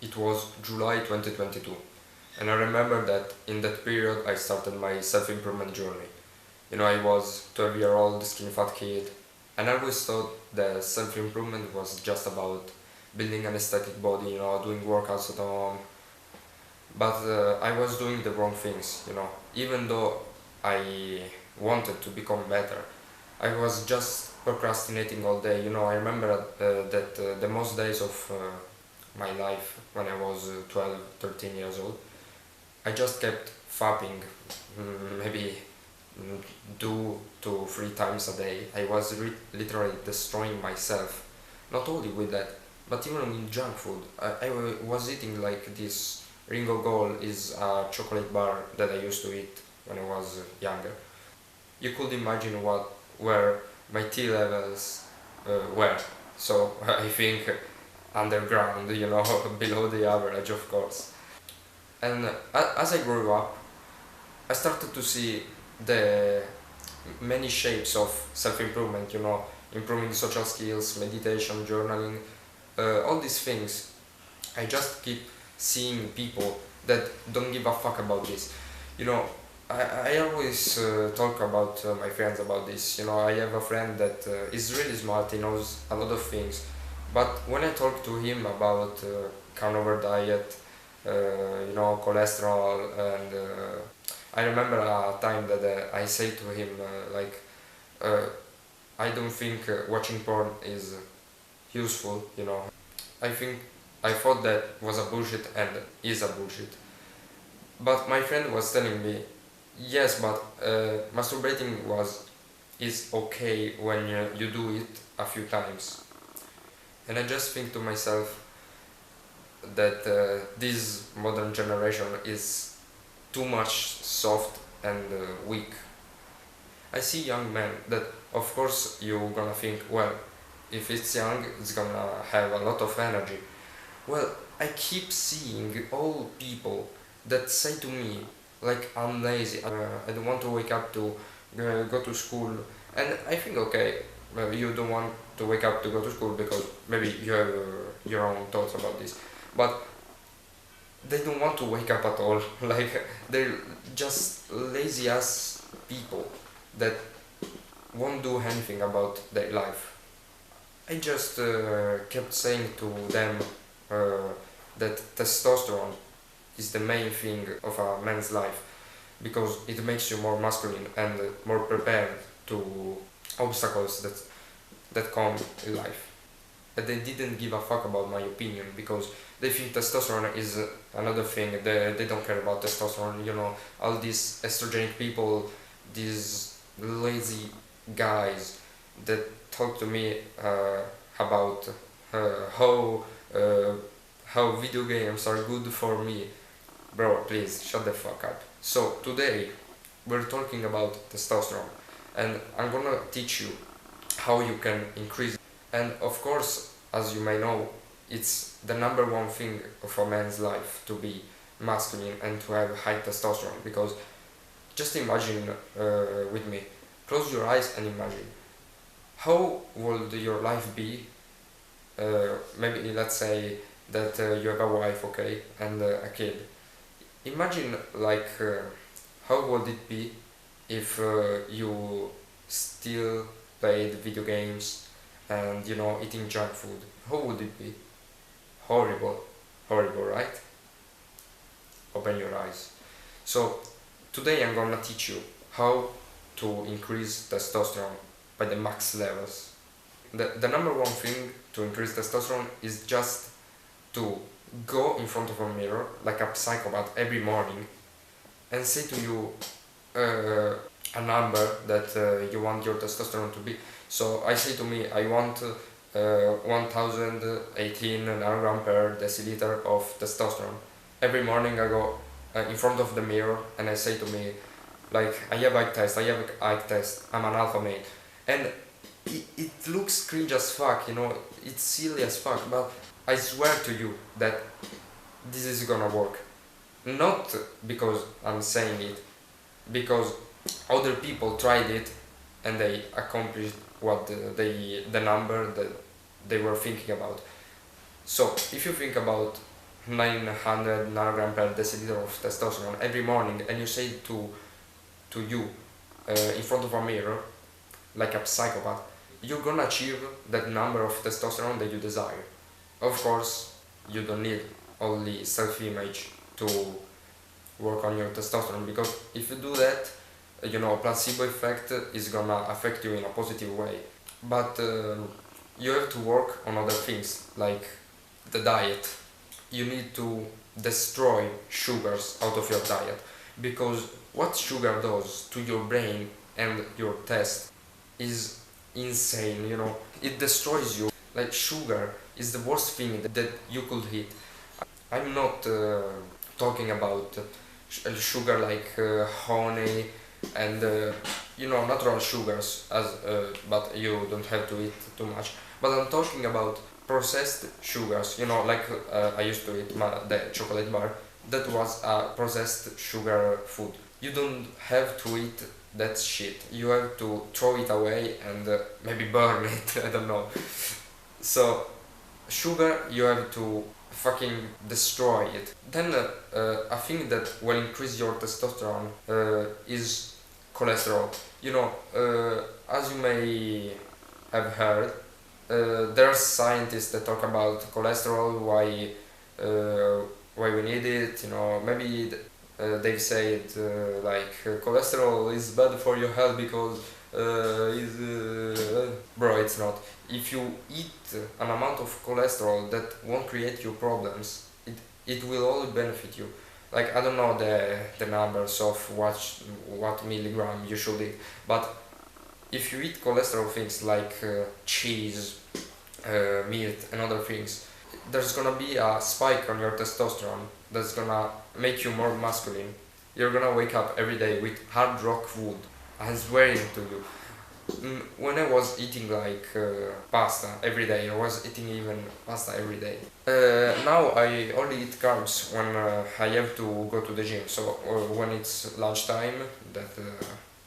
It was July 2022, and I remember that in that period I started my self-improvement journey. I was 12-year-old skinny fat kid, and I always thought that self-improvement was just about building an aesthetic body, doing workouts at home. But I was doing the wrong things. Even though I wanted to become better, I was just procrastinating all day. I remember that the most days of my life when I was 12, 13 years old, I just kept fapping, maybe 2 to 3 times a day. I was literally destroying myself. Not only with that, but even with junk food. I was eating like this Ringo Gold is a chocolate bar that I used to eat when I was younger. You could imagine what where my tea levels were. So I think underground, below the average, of course. And as I grew up, I started to see the many shapes of self-improvement, improving social skills, meditation, journaling, all these things. I just keep seeing people that don't give a fuck about this. You know, I always talk about my friends about this. I have a friend that is really smart, he knows a lot of things. But when I talk to him about carnivore diet, cholesterol, and I remember a time that I say to him, uh, I don't think watching porn is useful. I think I thought that was a bullshit and is a bullshit. But my friend was telling me, yes, but masturbating is okay when you do it a few times. And I just think to myself that this modern generation is too much soft and weak. I see young men that, of course, you're gonna think, well, if it's young, it's gonna have a lot of energy. Well, I keep seeing old people that say to me, like, I'm lazy, I don't want to wake up to go to school. And I think, okay, you don't want to wake up to go to school because maybe you have your own thoughts about this. But they don't want to wake up at all. Like, they're just lazy ass people that won't do anything about their life. I just kept saying to them uh, that testosterone is the main thing of a man's life because it makes you more masculine and more prepared to obstacles that come in life. And they didn't give a fuck about my opinion because they think testosterone is another thing. They don't care about testosterone. All these estrogenic people, these lazy guys that talk to me about how how video games are good for me. Bro, please shut the fuck up. So today we're talking about testosterone, and I'm gonna teach you how you can increase. And of course, as you may know, it's the number one thing of a man's life to be masculine and to have high testosterone. Because just imagine with me, close your eyes and imagine how would your life be. Maybe let's say that you have a wife, okay, and a kid. Imagine like how would it be if you still played video games and eating junk food. How would it be? Horrible. Horrible, right? Open your eyes. So today I'm gonna teach you how to increase testosterone by the max levels. The number one thing to increase testosterone is just to go in front of a mirror like a psychopath every morning and say to you a number that you want your testosterone to be. So I say to me, I want 1018 nanogram per deciliter of testosterone. Every morning I go in front of the mirror and I say to me, like, I have eye test, I'm an alpha male. And it looks cringe as fuck, it's silly as fuck, but I swear to you that this is gonna work. Not because I'm saying it, because other people tried it and they accomplished what the number that they were thinking about. So if you think about 900 nanogram per deciliter of testosterone every morning, and you say to you in front of a mirror like a psychopath, you're gonna achieve that number of testosterone that you desire. Of course, you don't need only self-image to work on your testosterone, because if you do that, placebo effect is gonna affect you in a positive way. But you have to work on other things like the diet. You need to destroy sugars out of your diet, because what sugar does to your brain and your test is insane. It destroys you. Like, sugar is the worst thing that you could eat. I'm not talking about sugar like honey and natural sugars, but you don't have to eat too much. But I'm talking about processed sugars. Like I used to eat the chocolate bar. That was a processed sugar food. You don't have to eat that shit. You have to throw it away and maybe burn it. I don't know. So sugar, you have to fucking destroy it. Then a thing that will increase your testosterone is cholesterol. As you may have heard, there are scientists that talk about cholesterol, why we need it. Maybe they've said cholesterol is bad for your health because bro, it's not. If you eat an amount of cholesterol that won't create you problems, it will only benefit you. Like, I don't know the numbers of what milligram you should eat, but if you eat cholesterol things like cheese, meat and other things, there's gonna be a spike on your testosterone that's gonna make you more masculine. You're gonna wake up every day with hard rock wood. I'm swearing to you. When I was eating pasta every day, I was eating even pasta every day. Now I only eat carbs when I have to go to the gym. So when it's lunchtime that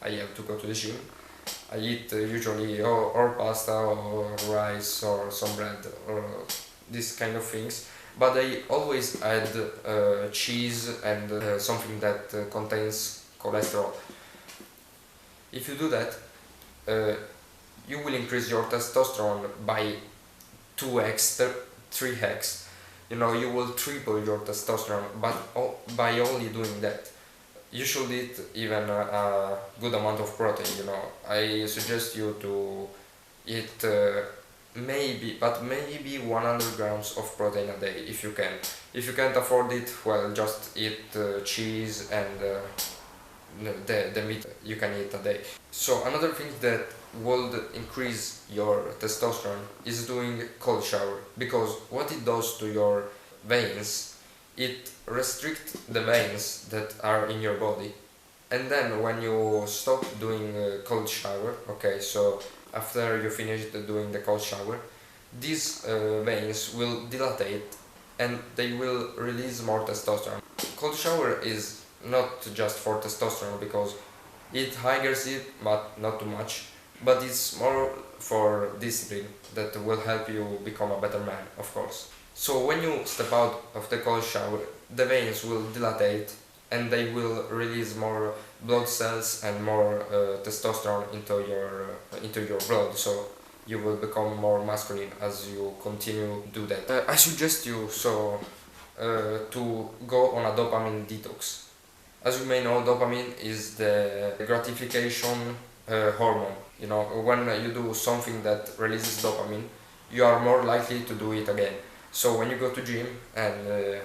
I have to go to the gym, I eat usually or pasta or rice or some bread or these kind of things. But I always add cheese and something that contains cholesterol. If you do that, you will increase your testosterone by 2x, 3x. You will triple your testosterone, but by only doing that. You should eat even a good amount of protein. I suggest you to eat maybe 100 grams of protein a day if you can. If you can't afford it, well, just eat cheese and the meat you can eat a day. So another thing that would increase your testosterone is doing cold shower, because what it does to your veins, it restricts the veins that are in your body. And then when you stop doing cold shower, okay, so after you finish doing the cold shower, these veins will dilate and they will release more testosterone. Cold shower is not just for testosterone, because it triggers it, but not too much. But it's more for discipline that will help you become a better man, of course. So when you step out of the cold shower, the veins will dilate and they will release more blood cells and more testosterone into your blood. So you will become more masculine as you continue to do that. I suggest you to go on a dopamine detox. As you may know, dopamine is the gratification hormone. When you do something that releases dopamine, you are more likely to do it again. So when you go to gym and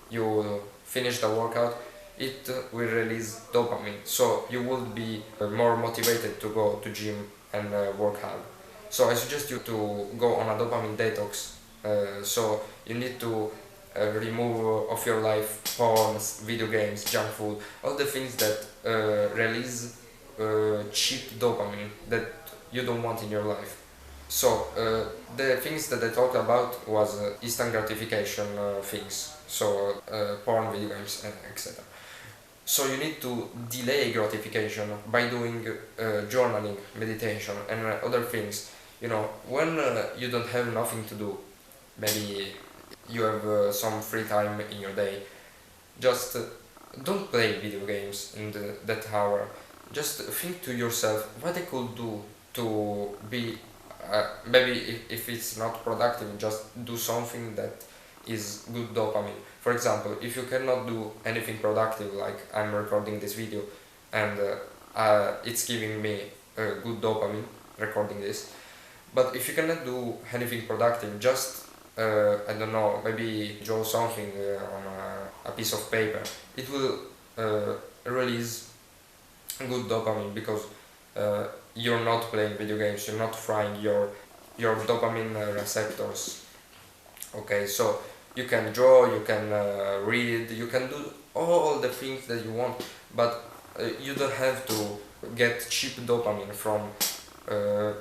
you finish the workout, it will release dopamine. So you will be more motivated to go to gym and work hard. So I suggest you to go on a dopamine detox. So you need to remove of your life porn, video games, junk food, all the things that release cheap dopamine that you don't want in your life. So the things that I talked about was instant gratification things, so porn, video games, and etc. So you need to delay gratification by doing journaling, meditation, and other things. When you don't have nothing to do, maybe you have some free time in your day, just don't play video games in that hour. Just think to yourself what I could do to be, maybe if it's not productive, just do something that is good dopamine. For example, if you cannot do anything productive, like I'm recording this video and it's giving me good dopamine recording this, but if you cannot do anything productive, just I don't know, maybe draw something on a piece of paper. It will release good dopamine because you're not playing video games. You're not frying your dopamine receptors. Okay, so you can draw, you can read, you can do all the things that you want, but you don't have to get cheap dopamine from uh,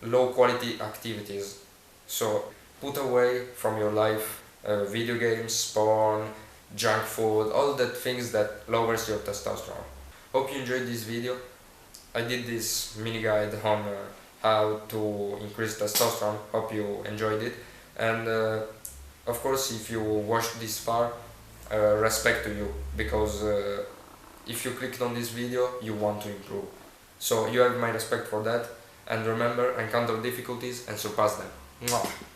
low quality activities. So put away from your life video games, porn, junk food, all the things that lowers your testosterone. Hope you enjoyed this video. I did this mini guide on how to increase testosterone. Hope you enjoyed it. And of course, if you watched this far, respect to you, because if you clicked on this video, you want to improve. So you have my respect for that. And remember, encounter difficulties and surpass them. Mwah.